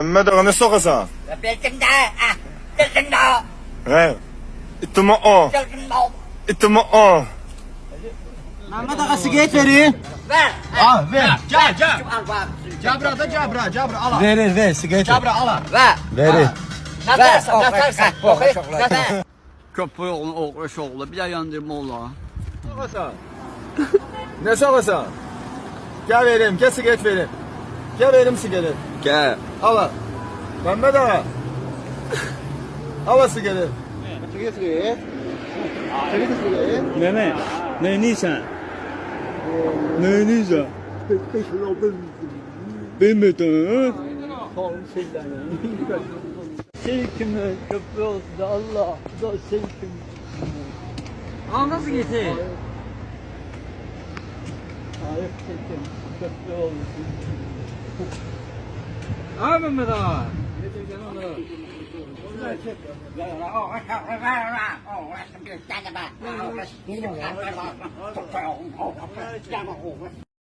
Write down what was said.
Mehmet ağa ne sokasan? Bildim de, bildim de, He. İttima o. bildim de. İttima o. Mehmet ağa sigaret verin. Ver. Al ver. Gel gel. Al bak. Cabra da cabra. Cabra ala. Ver sigaret ver. Cabra ala. Ver. Verin. Ne dersen ne dersen. Okey. Ver. Köprü yolunu oğruş oğlu bir de yandırma ola. Sokasan. Ne sokasan? Gel vereyim, gel sigaret vereyim. Gel vereyim sigaret. Gel. Al. Mehmet ağa. Al sigaret. Mehmet, ne neysen? Ne neysen? Bilmedin. Silkime köprü olsun da Allah da silkim. Al nasıl getir? Ayıp silkim köprü olsun. Abi Mehmet ağa. Oh,